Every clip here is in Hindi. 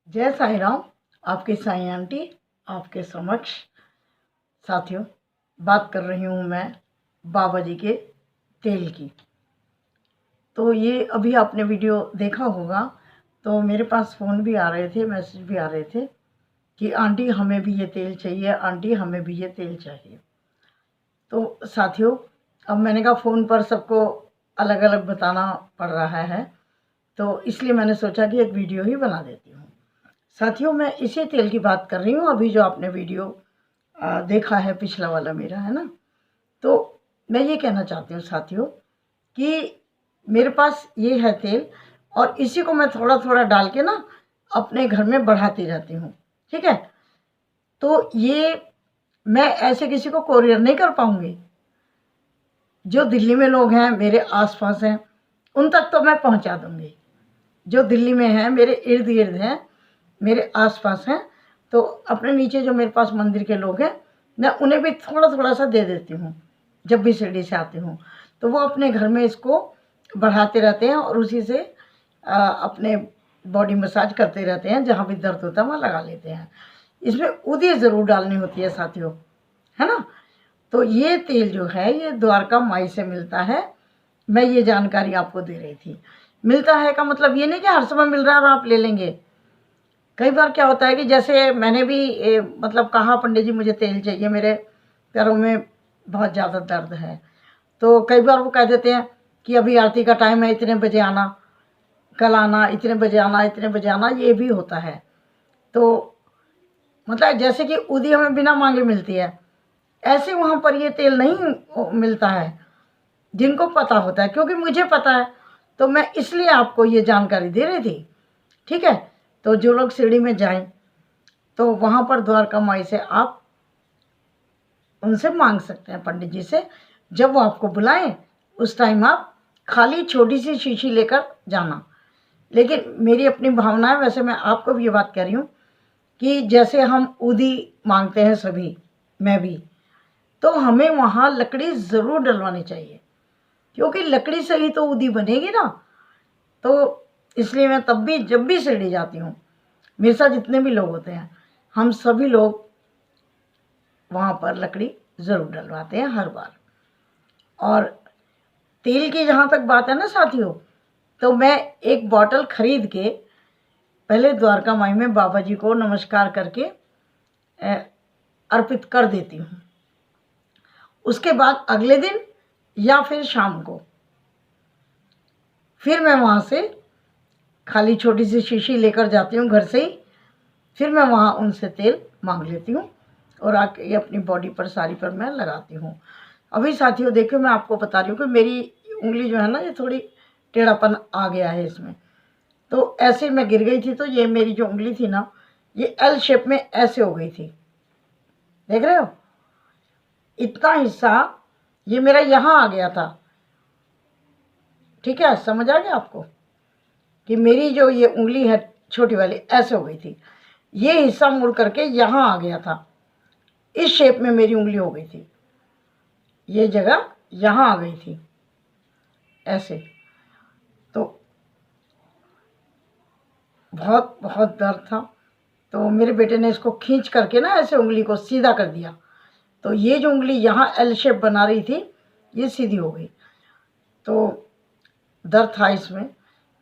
जय साई राम। आपकी साई आंटी आपके समक्ष। साथियों, बात कर रही हूँ मैं बाबा जी के तेल की। तो ये अभी आपने वीडियो देखा होगा, तो मेरे पास फ़ोन भी आ रहे थे, मैसेज भी आ रहे थे कि आंटी हमें भी ये तेल चाहिए, आंटी हमें भी ये तेल चाहिए। तो साथियों, अब मैंने कहा फ़ोन पर सबको अलग अलग बताना पड़ रहा है, तो इसलिए मैंने सोचा कि एक वीडियो ही बना देती हूँ। साथियों, मैं इसी तेल की बात कर रही हूँ, अभी जो आपने वीडियो देखा है पिछला वाला मेरा, है ना। तो मैं ये कहना चाहती हूँ साथियों कि मेरे पास ये है तेल, और इसी को मैं थोड़ा थोड़ा डाल के ना अपने घर में बढ़ाती रहती हूँ, ठीक है। तो ये मैं ऐसे किसी को कोरियर नहीं कर पाऊँगी। जो दिल्ली में लोग हैं, मेरे आसपास हैं, उन तक तो मैं पहुँचा दूँगी। जो दिल्ली में हैं, मेरे इर्द गिर्द हैं, मेरे आसपास हैं, तो अपने नीचे जो मेरे पास मंदिर के लोग हैं, मैं उन्हें भी थोड़ा थोड़ा सा दे देती हूँ। जब भी शिरडी से आती हूँ तो वो अपने घर में इसको बढ़ाते रहते हैं और उसी से अपने बॉडी मसाज करते रहते हैं। जहाँ भी दर्द होता है वहाँ लगा लेते हैं। इसमें उदी ज़रूर डालनी होती है साथियों, है ना। तो ये तेल जो है ये द्वारका माई से मिलता है। मैं ये जानकारी आपको दे रही थी। मिलता है का मतलब ये नहीं कि हर समय मिल रहा है और आप ले लेंगे। कई बार क्या होता है कि जैसे मैंने भी मतलब कहा, पंडित जी मुझे तेल चाहिए, मेरे पैरों में बहुत ज़्यादा दर्द है। तो कई बार वो कह देते हैं कि अभी आरती का टाइम है, इतने बजे आना, कल आना, इतने बजे आना, इतने बजे आना, ये भी होता है। तो मतलब जैसे कि उदी हमें बिना मांगे मिलती है, ऐसे वहाँ पर ये तेल नहीं मिलता है जिनको पता होता है। क्योंकि मुझे पता है तो मैं इसलिए आपको ये जानकारी दे रही थी, ठीक है। तो जो लोग शिरडी में जाएं तो वहाँ पर द्वारका माई से आप उनसे मांग सकते हैं, पंडित जी से। जब वो आपको बुलाएं उस टाइम आप खाली छोटी सी शीशी लेकर जाना। लेकिन मेरी अपनी भावना है, वैसे मैं आपको भी ये बात कह रही हूँ कि जैसे हम उदी मांगते हैं सभी, मैं भी, तो हमें वहाँ लकड़ी ज़रूर डलवानी चाहिए, क्योंकि लकड़ी से ही तो उदी बनेगी ना। तो इसलिए मैं तब भी जब भी शिरडी जाती हूँ, मेरे साथ जितने भी लोग होते हैं, हम सभी लोग वहाँ पर लकड़ी ज़रूर डलवाते हैं हर बार। और तेल की जहाँ तक बात है ना साथियों, तो मैं एक बॉटल खरीद के पहले द्वारका माई में बाबा जी को नमस्कार करके अर्पित कर देती हूँ। उसके बाद अगले दिन या फिर शाम को फिर मैं वहाँ से खाली छोटी सी शीशी लेकर जाती हूँ घर से ही। फिर मैं वहाँ उनसे तेल मांग लेती हूँ और आके अपनी बॉडी पर, सारी पर मैं लगाती हूँ। अभी साथियों देखिए, मैं आपको बता रही हूँ कि मेरी उंगली जो है ना, ये थोड़ी टेढ़ापन आ गया है इसमें। तो ऐसे मैं गिर गई थी, तो ये मेरी जो उंगली थी ना, ये एल शेप में ऐसे हो गई थी। देख रहे हो, इतना हिस्सा ये मेरा यहाँ आ गया था, ठीक है। समझ आ गया आपको कि मेरी जो ये उंगली है छोटी वाली ऐसे हो गई थी, ये हिस्सा मुड़ करके यहाँ आ गया था। इस शेप में मेरी उंगली हो गई थी, ये जगह यहाँ आ गई थी ऐसे। तो बहुत बहुत दर्द था। तो मेरे बेटे ने इसको खींच करके ना ऐसे उंगली को सीधा कर दिया, तो ये जो उंगली यहाँ एल शेप बना रही थी ये सीधी हो गई। तो दर्द था इसमें।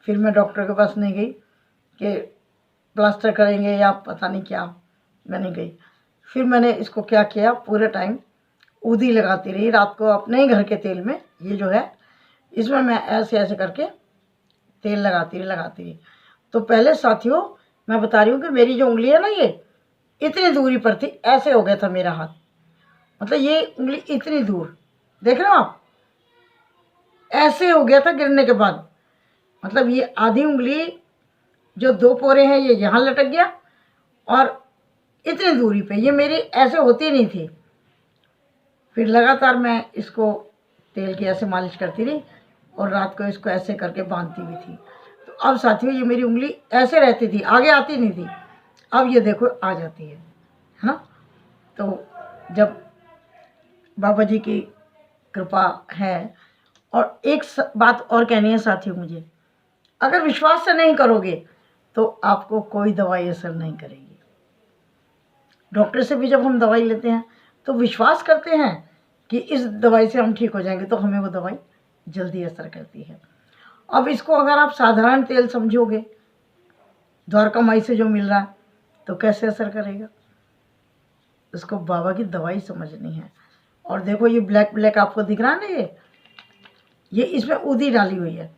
फिर मैं डॉक्टर के पास नहीं गई कि प्लास्टर करेंगे या पता नहीं क्या, मैं नहीं गई। फिर मैंने इसको क्या किया, पूरे टाइम उदी लगाती रही रात को अपने ही घर के तेल में। ये जो है इसमें मैं ऐसे ऐसे करके तेल लगाती रही। तो पहले साथियों मैं बता रही हूँ कि मेरी जो उंगली है ना, ये इतनी दूरी पर थी, ऐसे हो गया था मेरा हाथ। मतलब ये उंगली इतनी दूर, देख रहे हो आप, ऐसे हो गया था गिरने के बाद। मतलब ये आधी उंगली जो 2 पोरे हैं ये यहाँ लटक गया, और इतनी दूरी पे ये मेरी ऐसे होती नहीं थी। फिर लगातार मैं इसको तेल की ऐसे मालिश करती रही और रात को इसको ऐसे करके बांधती भी थी। तो अब साथियों ये मेरी उंगली ऐसे रहती थी, आगे आती नहीं थी। अब ये देखो आ जाती है ना। तो जब बाबा जी की कृपा है। और एक बात और कहनी है साथियों मुझे, अगर विश्वास से नहीं करोगे तो आपको कोई दवाई असर नहीं करेगी। डॉक्टर से भी जब हम दवाई लेते हैं तो विश्वास करते हैं कि इस दवाई से हम ठीक हो जाएंगे, तो हमें वो दवाई जल्दी असर करती है। अब इसको अगर आप साधारण तेल समझोगे, द्वारका माई से जो मिल रहा है, तो कैसे असर करेगा? इसको बाबा की दवाई समझनी है। और देखो ये ब्लैक ब्लैक आपको दिख रहा है ना, ये इसमें ऊदी डाली हुई है।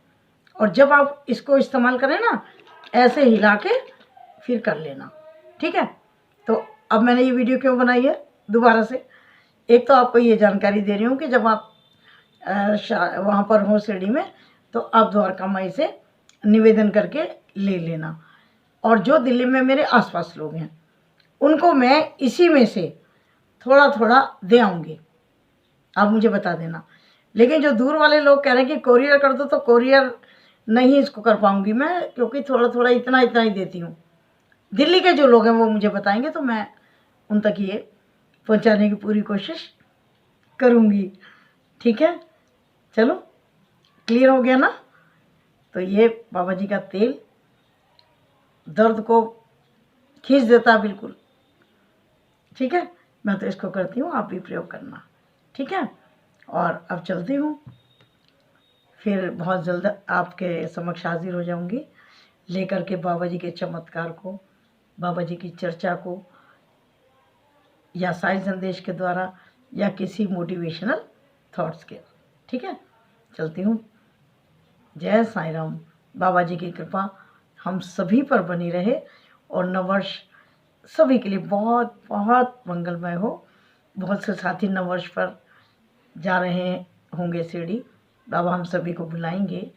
और जब आप इसको इस्तेमाल करें ना, ऐसे हिला के फिर कर लेना, ठीक है। तो अब मैंने ये वीडियो क्यों बनाई है दोबारा से, एक तो आपको ये जानकारी दे रही हूँ कि जब आप वहाँ पर हो शिरडी में, तो आप द्वारका माई से निवेदन करके ले लेना। और जो दिल्ली में मेरे आसपास लोग हैं उनको मैं इसी में से थोड़ा थोड़ा दे आऊँगी, आप मुझे बता देना। लेकिन जो दूर वाले लोग कह रहे हैं कि कोरियर कर दो, तो कोरियर नहीं इसको कर पाऊँगी मैं, क्योंकि थोड़ा थोड़ा इतना इतना ही देती हूँ। दिल्ली के जो लोग हैं वो मुझे बताएंगे, तो मैं उन तक ये पहुंचाने की पूरी कोशिश करूँगी, ठीक है। चलो, क्लियर हो गया ना? तो ये बाबा जी का तेल दर्द को खींच देता है बिल्कुल, ठीक है। मैं तो इसको करती हूँ, आप भी प्रयोग करना, ठीक है। और अब चलती हूँ, फिर बहुत जल्द आपके समक्ष हाजिर हो जाऊँगी लेकर के बाबा जी के चमत्कार को, बाबा जी की चर्चा को, या साई संदेश के द्वारा, या किसी मोटिवेशनल थॉट्स के, ठीक है। चलती हूँ। जय साईं राम। बाबा जी की कृपा हम सभी पर बनी रहे और नववर्ष सभी के लिए बहुत बहुत मंगलमय हो। बहुत से साथी नववर्ष पर जा रहे होंगे शिरडी, बाबा हम सभी को बुलाएंगे,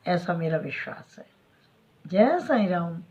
ऐसा मेरा विश्वास है। जय साईं राम।